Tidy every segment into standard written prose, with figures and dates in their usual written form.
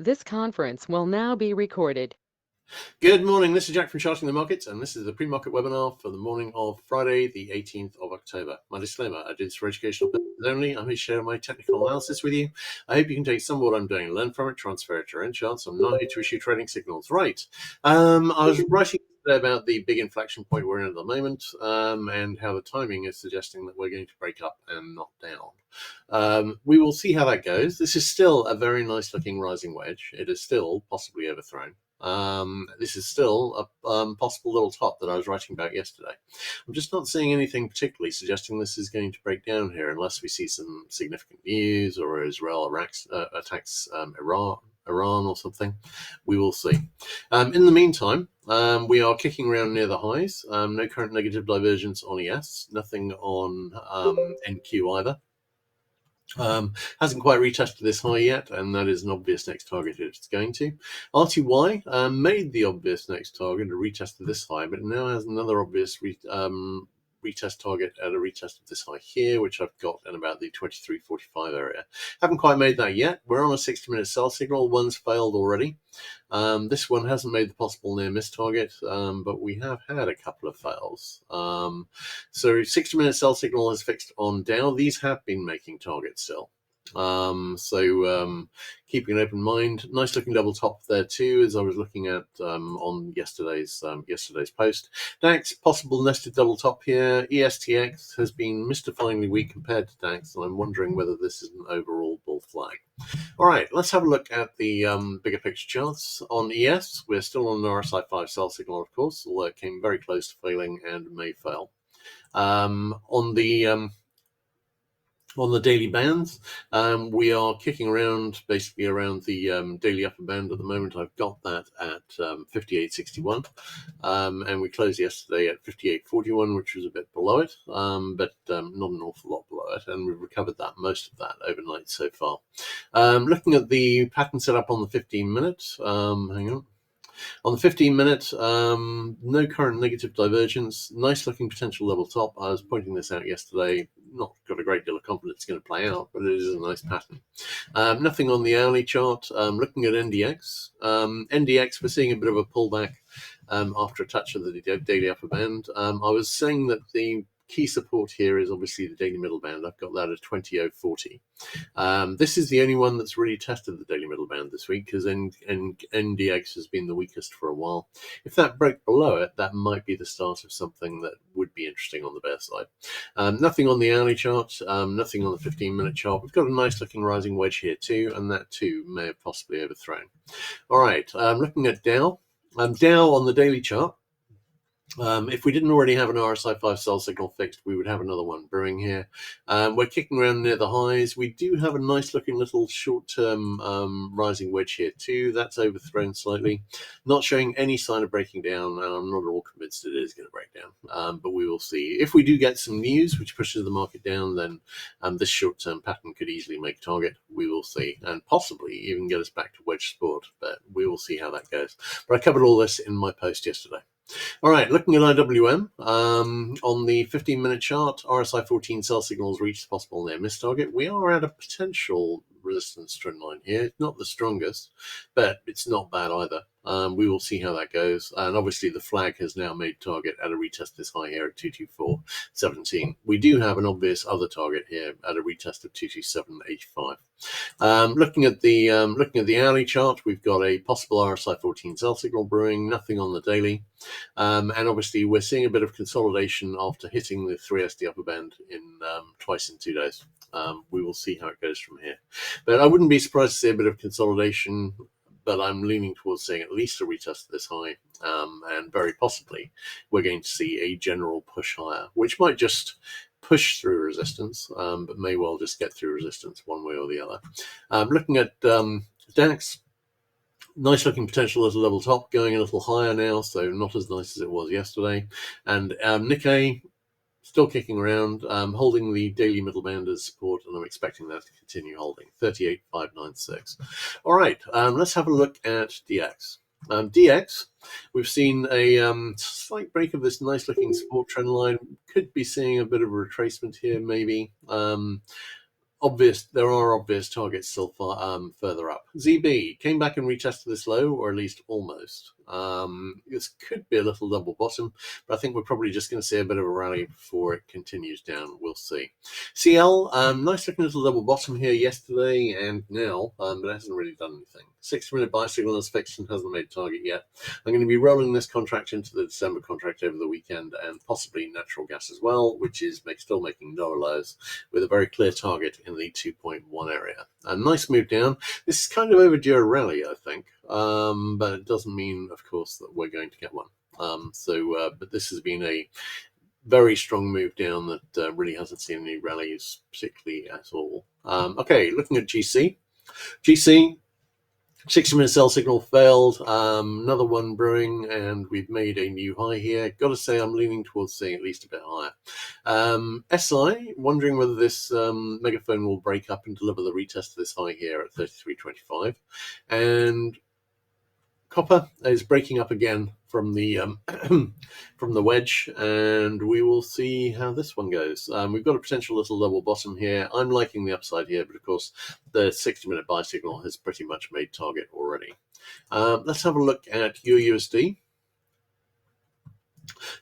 This conference will now be recorded. Good morning, this is Jack from Charting the Markets, and this is the pre-market webinar for the morning of Friday, the 18th of October. My disclaimer, I do this for educational purposes only. I'm here to share my technical analysis with you. I hope you can take some of what I'm doing, learn from it, transfer it to your own charts. I'm not here to issue trading signals. Right. I was writing today about the big inflection point we're in at the moment, and how the timing is suggesting that we're going to break up and not down. We will see how that goes. This is still a very nice looking rising wedge. It is still possibly overthrown. This is still a possible little top that I was writing about yesterday. I'm just not seeing anything particularly suggesting this is going to break down here unless we see some significant news or Israel attacks Iran or something. We will see. In the meantime, we are kicking around near the highs. No current negative divergence on ES, nothing on NQ either. Hasn't quite retested this high yet, and that is an obvious next target it's going to. RTY made the obvious next target and retested this high, but now has another obvious retest target at a retest of this high here, which I've got in about the 23.45 area. Haven't quite made that yet. We're on a 60-minute sell signal. One's failed already. This one hasn't made the possible near miss target, but we have had a couple of fails. So 60-minute sell signal is fixed on Dow. These have been making targets still. Keeping an open mind. Nice looking double top there too, as I was looking at on yesterday's post. DAX, possible nested double top here. ESTX has been mystifyingly weak compared to DAX, and I'm wondering whether this is an overall bull flag. All right, let's have a look at the bigger picture charts. On ES, we're still on an RSI 5 sell signal, of course, although it came very close to failing and may fail. On the daily bands, we are kicking around basically around the daily upper band at the moment. I've got that at 58.61, and we closed yesterday at 58.41, which was a bit below it, but not an awful lot below it, and we've recovered most of that overnight so far. Looking at the pattern setup on the 15-minute, hang on. On the 15-minute, no current negative divergence. Nice looking potential level top. I was pointing this out yesterday. Not got a great deal of confidence it's going to play out, but it is a nice pattern. Nothing on the hourly chart. Looking at NDX. NDX, we're seeing a bit of a pullback after a touch of the daily upper band. I was saying that the key support here is obviously the daily middle band. I've got that at 20.040. This is the only one that's really tested the daily middle band this week, because NDX has been the weakest for a while. If that broke below it, that might be the start of something that would be interesting on the bear side. Nothing on the hourly chart, nothing on the 15-minute chart. We've got a nice looking rising wedge here too, and that too may have possibly overthrown. All right, looking at Dow. Dow on the daily chart. If we didn't already have an RSI 5 sell signal fixed, we would have another one brewing here. We're kicking around near the highs. We do have a nice looking little short-term rising wedge here too. That's overthrown slightly. Not showing any sign of breaking down, and I'm not at all convinced it is going to break down, but we will see. If we do get some news which pushes the market down, then this short-term pattern could easily make target. We will see, and possibly even get us back to wedge support, but we will see how that goes. But I covered all this in my post yesterday. All right, looking at IWM, on the 15-minute chart, RSI 14 sell signals reached the possible near miss target. We are at a potential resistance trend line here. It's not the strongest, but it's not bad either. We will see how that goes. And obviously the flag has now made target at a retest this high here at 224.17. We do have an obvious other target here at a retest of 227.85. Looking at the hourly chart, we've got a possible RSI 14 sell signal brewing, nothing on the daily. And obviously we're seeing a bit of consolidation after hitting the 3SD upper band twice in 2 days. We will see how it goes from here. But I wouldn't be surprised to see a bit of consolidation, but I'm leaning towards seeing at least a retest of this high, and very possibly we're going to see a general push higher, which might just push through resistance, but may well just get through resistance one way or the other. Looking at DAX, nice looking potential as a level top, going a little higher now, so not as nice as it was yesterday. And Nikkei, still kicking around, holding the daily middle band as support, and I'm expecting that to continue holding, 38.596. All right, let's have a look at DX. DX, we've seen a slight break of this nice looking support trend line. Could be seeing a bit of a retracement here, maybe. there are obvious targets still further up. ZB came back and retested this low, or at least almost. This could be a little double bottom, but I think we're probably just going to see a bit of a rally before it continues down. We'll see. CL, nice looking little double bottom here yesterday and now, but it hasn't really done anything. 60-minute buy signal as fixed and hasn't made target yet. I'm going to be rolling this contract into the December contract over the weekend, and possibly natural gas as well, which is still making lower lows with a very clear target in the 2.1 area. A nice move down. This is kind of overdue a rally, I think, but it doesn't mean, of course, that we're going to get one. But this has been a very strong move down that really hasn't seen any rallies particularly at all. Okay, looking at GC. 60-minute sell signal failed. Another one brewing, and we've made a new high here. Got to say, I'm leaning towards seeing at least a bit higher. SI, wondering whether this megaphone will break up and deliver the retest of this high here at 33.25. And copper is breaking up again from the from the wedge, and we will see how this one goes. We've got a potential little double bottom here. I'm liking the upside here, but of course the 60-minute buy signal has pretty much made target already. Let's have a look at USD.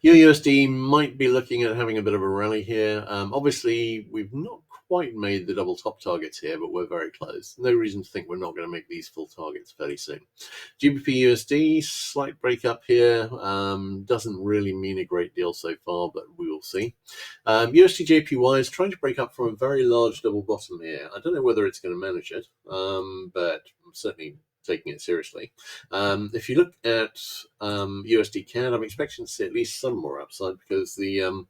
USD might be looking at having a bit of a rally here. Obviously, we've not quite made the double top targets here, but we're very close. No reason to think we're not going to make these full targets fairly soon. GBP USD, slight break up here. Doesn't really mean a great deal so far, but we will see. USD JPY is trying to break up from a very large double bottom here. I don't know whether it's going to manage it, but I'm certainly taking it seriously. If you look at USD CAD, I'm expecting to see at least some more upside, because the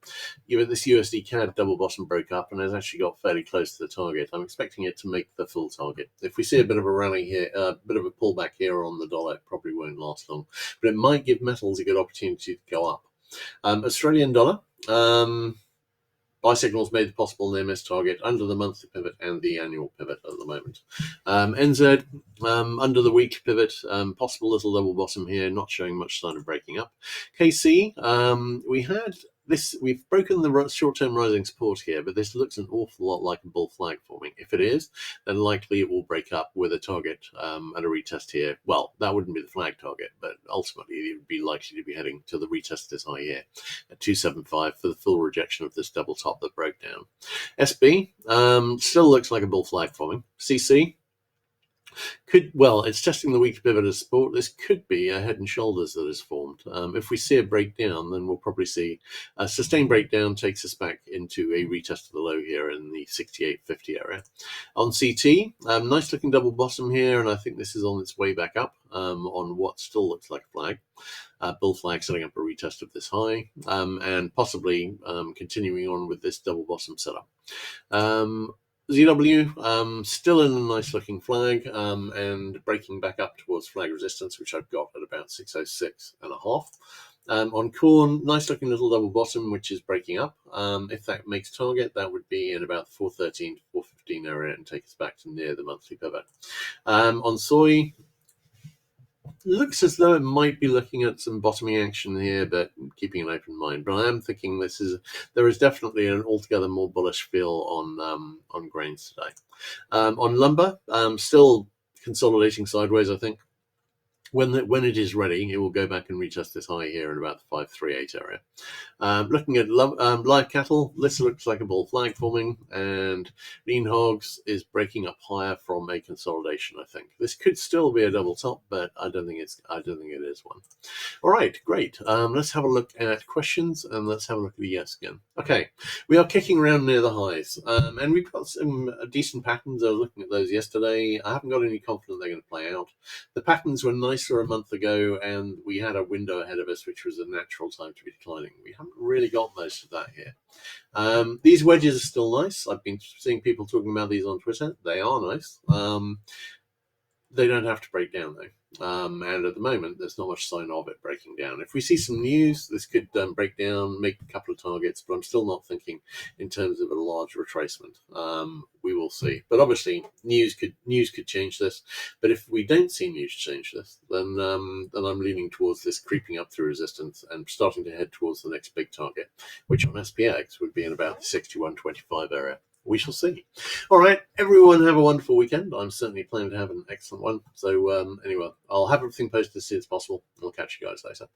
this USD CAD double bottom broke up and has actually got fairly close to the target. I'm expecting it to make the full target. If we see a bit of a rally here, a bit of a pullback here on the dollar, it probably won't last long, but it might give metals a good opportunity to go up. Australian dollar. Buy signals made possible near miss target under the monthly pivot and the annual pivot at the moment. NZ under the weekly pivot, possible little double bottom here, not showing much sign of breaking up. KC, we've broken the short-term rising support here, but this looks an awful lot like a bull flag forming. If it is, then likely it will break up with a target at a retest here. Well, that wouldn't be the flag target, but ultimately it would be likely to be heading to the retest this high here at 275 for the full rejection of this double top that broke down. SB still looks like a bull flag forming. CC, it's testing the weekly pivot as support. This could be a head and shoulders that is formed. If we see a breakdown, then we'll probably see a sustained breakdown takes us back into a retest of the low here in the 68.50 area. On CT, nice looking double bottom here, and I think this is on its way back up on what still looks like a flag. Bull flag setting up a retest of this high, and possibly continuing on with this double bottom setup. ZW, still in a nice looking flag, and breaking back up towards flag resistance, which I've got at about 606.5. On corn, nice looking little double bottom, which is breaking up. If that makes target, that would be in about 413 to 415 area and take us back to near the monthly pivot. On soy, looks as though it might be looking at some bottoming action here, but keeping an open mind. But I am thinking there is definitely an altogether more bullish feel on grains today. On lumber, still consolidating sideways, I think. When it is ready, it will go back and retest this high here in about the 538 area. Looking at live cattle, this looks like a bull flag forming, and lean hogs is breaking up higher from a consolidation. I think this could still be a double top, but I don't think it is one. All right, great. Let's have a look at questions, and let's have a look at the yes again. Okay, we are kicking around near the highs, and we've got some decent patterns. I was looking at those yesterday. I haven't got any confidence they're going to play out. The patterns were nicer a month ago, and we had a window ahead of us, which was a natural time to be declining. We haven't really got most of that here. These wedges are still nice. I've been seeing people talking about these on Twitter. They are nice. They don't have to break down, though. And at the moment, there's not much sign of it breaking down. If we see some news, this could break down, make a couple of targets, but I'm still not thinking in terms of a large retracement. We will see. But obviously, news could change this. But if we don't see news change this, then I'm leaning towards this creeping up through resistance and starting to head towards the next big target, which on SPX would be in about the 61.25 area. we shall see. All right, everyone, have a wonderful weekend. I'm certainly planning to have an excellent one. So anyway, I'll have everything posted as soon as possible. I'll catch you guys later.